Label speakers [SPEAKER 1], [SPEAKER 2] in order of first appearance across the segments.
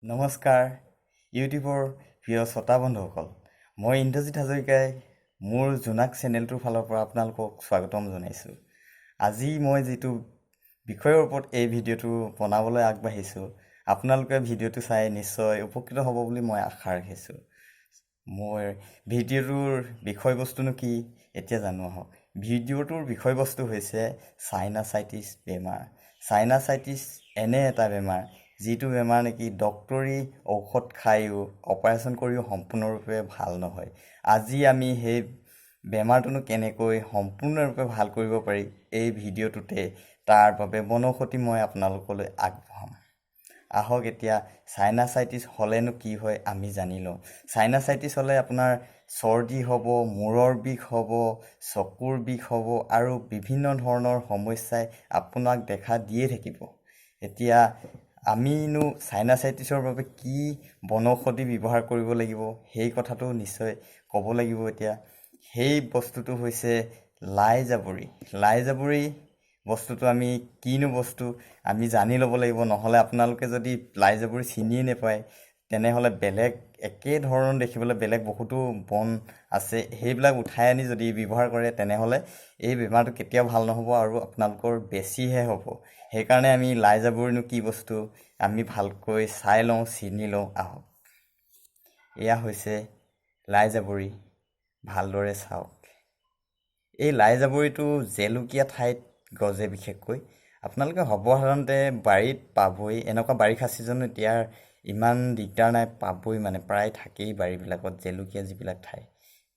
[SPEAKER 1] নমস্কাৰ ইউটিউবৰ প্ৰিয় শ্ৰোতা বন্ধুসকল, মই ইন্দ্ৰজিৎ হাজৰিকাই মোৰ জোনাক চেনেলটোৰ ফালৰ পৰা আপোনালোকক স্বাগতম জনাইছোঁ। আজি মই যিটো বিষয়ৰ ওপৰত এই ভিডিঅ'টো বনাবলৈ আগবাঢ়িছোঁ, আপোনালোকে ভিডিঅ'টো চাই নিশ্চয় উপকৃত হ'ব বুলি মই আশা ৰাখিছোঁ। মোৰ ভিডিঅ'টোৰ বিষয়বস্তুনো কি এতিয়া জানো আহক। ভিডিঅ'টোৰ বিষয়বস্তু হৈছে চাইনাচাইটিছ বেমাৰ। চাইনাচাইটিছ এনে এটা বেমাৰ যিটো বেমাৰ নেকি ডক্তৰী ঔষধ খায়ো অপাৰেশ্যন কৰিও সম্পূৰ্ণৰূপে ভাল নহয়। আজি আমি সেই বেমাৰটোনো কেনেকৈ সম্পূৰ্ণৰূপে ভাল কৰিব পাৰি এই ভিডিঅ'টোতে তাৰ বাবে বনৌষধি মই আপোনালোকলৈ আগবঢ়াম। আহক এতিয়া চাইনাচাইটিছ হ'লেনো কি হয় আমি জানি লওঁ। চাইনাচাইটিছ হ'লে আপোনাৰ চৰ্দি হ'ব, মূৰৰ বিষ হ'ব, চকুৰ বিষ হ'ব আৰু বিভিন্ন ধৰণৰ সমস্যাই আপোনাক দেখা দিয়ে থাকিব। এতিয়া আমিনো চাইনাচাইটিছৰ বাবে কি বনৌষধি ব্যৱহাৰ কৰিব লাগিব সেই কথাটো নিশ্চয় ক'ব লাগিব। এতিয়া সেই বস্তুটো হৈছে লাই জাবৰি। লাই জাবৰি বস্তুটো আমি কিনো বস্তু আমি জানি ল'ব লাগিব। নহ'লে আপোনালোকে যদি লাই জাবৰি চিনিয়ে নাপায় তেনেহ'লে বেলেগ একেধৰণৰ দেখিবলৈ বেলেগ বহুতো বন আছে, সেইবিলাক উঠাই আনি যদি ব্যৱহাৰ কৰে তেনেহ'লে এই বেমাৰটো কেতিয়াও ভাল নহ'ব আৰু আপোনালোকৰ বেছিহে হ'ব। সেইকাৰণে আমি লাই জাবৰিনো কি বস্তু আমি ভালকৈ চাই লওঁ, চিনি লওঁ আহক। এয়া হৈছে লাই জাবৰি, ভালদৰে চাওক। এই লাই জাবৰিটো জেলুকীয়া ঠাইত গজে বিশেষকৈ। আপোনালোকে সৰ্বসাধাৰণতে বাৰীত পাবই, এনেকুৱা বাৰিষা ছিজন এতিয়া ইমান দিগদাৰ নাই, পাবই মানে প্ৰায় থাকেই বাৰীবিলাকত জেলুকীয়া যিবিলাক ঠাই।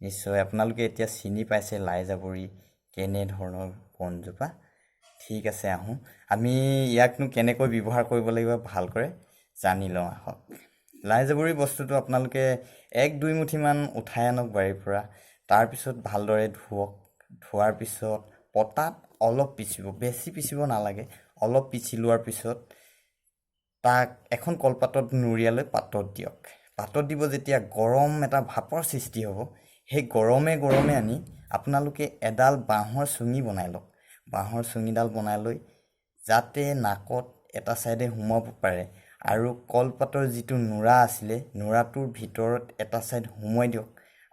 [SPEAKER 1] নিশ্চয় আপোনালোকে এতিয়া চিনি পাইছে লাই জাবৰি কেনেধৰণৰ বনজোপা। ঠিক আছে, আহোঁ আমি ইয়াকনো কেনেকৈ ব্যৱহাৰ কৰিব লাগিব ভালকৈ জানি লওঁ আহক। লাই জাবৰি বস্তুটো আপোনালোকে 1-2 মুঠিমান উঠাই আনক বাৰীৰ পৰা। তাৰপিছত ভালদৰে ধুৱক। ধোৱাৰ পিছত পটাত অলপ পিচিব, বেছি পিচিব নালাগে। অলপ পিচি লোৱাৰ পিছত তাক এখন কলপাতত নুৰিয়ালৈ পাতত দিয়ক। পাতত দিব যেতিয়া গৰম এটা ভাপৰ সৃষ্টি হ'ব, সেই গৰমে আনি আপোনালোকে এডাল বাঁহৰ চুঙি বনাই লওক। বাঁহৰ চুঙিডাল বনাই লৈ যাতে নাকত এটা ছাইডে সোমাব পাৰে আৰু কলপাতৰ যিটো নুৰা আছিলে নুৰাটোৰ ভিতৰত এটা ছাইড সোমোৱাই দিয়ক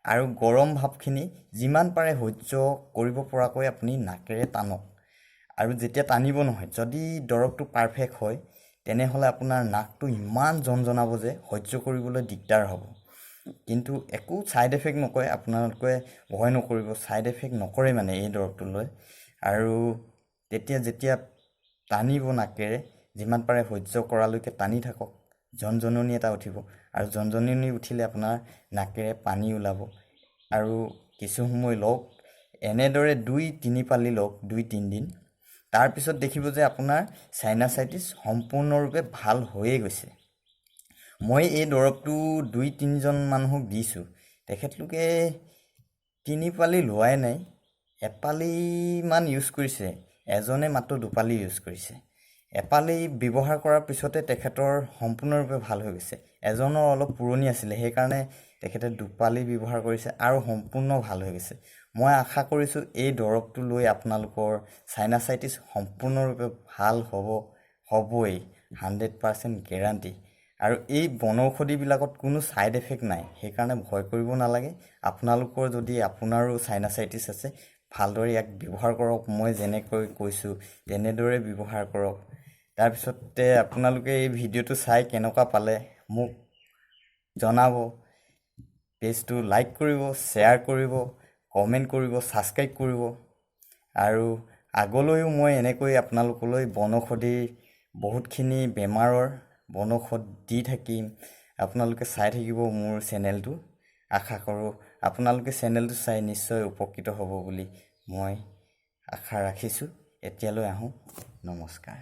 [SPEAKER 1] আৰু গৰম ভাপখিনি যিমান পাৰে সহ্য কৰিব পৰাকৈ আপুনি নাকেৰে টানক। আৰু যেতিয়া টানিব নহয়, যদি দৰৱটো পাৰফেক্ট হয় তেনেহ'লে আপোনাৰ নাকটো ইমান জনজনাব যে সহ্য কৰিবলৈ দিগদাৰ হ'ব। কিন্তু একো ছাইড এফেক্ট নকৰে, আপোনালোকে ভয় নকৰিব, ছাইড এফেক্ট নকৰে মানে এই দৰৱটো লৈ। আৰু যেতিয়া টানিব নাকেৰে যিমান পাৰে সহ্য কৰালৈকে টানি থাকক, জনজননি এটা উঠিব আৰু জনজননি উঠিলে আপোনাৰ নাকেৰে পানী ওলাব। আৰু কিছু সময় লওক, এনেদৰে 2-3 পালি লওক, 2-3 দিন। তাৰপিছত দেখিব যে আপোনাৰ চাইনাচাইটিছ সম্পূৰ্ণৰূপে ভাল হৈয়ে গৈছে। মই এই দৰৱটো 2-3জন মানুহক দিছোঁ, তেখেতলোকে 3 পালি লোৱাই নাই, 1 পালিমান ইউজ কৰিছে, এজনে মাত্ৰ 2 পালি ইউজ কৰিছে। 1 পালি ব্যৱহাৰ কৰাৰ পিছতে তেখেতৰ সম্পূৰ্ণৰূপে ভাল হৈ গৈছে। এজনৰ অলপ পুৰণি আছিলে, সেইকাৰণে তেখেতে 2 পালি ব্যৱহাৰ কৰিছে আৰু সম্পূৰ্ণ ভাল হৈ গৈছে। মই আশা কৰিছোঁ এই দৰৱটো লৈ আপোনালোকৰ চাইনাচাইটিছ সম্পূৰ্ণৰূপে ভাল হ'বই, 100% গেৰাণ্টি। আৰু এই বনৌষধিবিলাকত কোনো ছাইড এফেক্ট নাই, সেইকাৰণে ভয় কৰিব নালাগে। আপোনালোকৰ যদি আপোনাৰো চাইনাচাইটিছ আছে ভালদৰে ইয়াক ব্যৱহাৰ কৰক। মই যেনেকৈ কৈছোঁ তেনেদৰে ব্যৱহাৰ কৰক। তাৰপিছতে আপোনালোকে এই ভিডিঅ'টো চাই কেনেকুৱা পালে মোক জনাব। পেজটো লাইক কৰিব, শ্বেয়াৰ কৰিব, কমেণ্ট কৰিব, ছাবস্ক্ৰাইব কৰিব। আৰু আগলৈও মই এনেকৈ আপোনালোকলৈ বনৌষধিৰ বহুতখিনি বেমাৰৰ বনৌষধ দি থাকিম। আপোনালোকে চাই থাকিব মোৰ চেনেলটো। আশা কৰোঁ আপোনালোকে চেনেলটো চাই নিশ্চয় উপকৃত হ'ব বুলি মই আশা ৰাখিছোঁ। এতিয়ালৈ আহোঁ, নমস্কাৰ।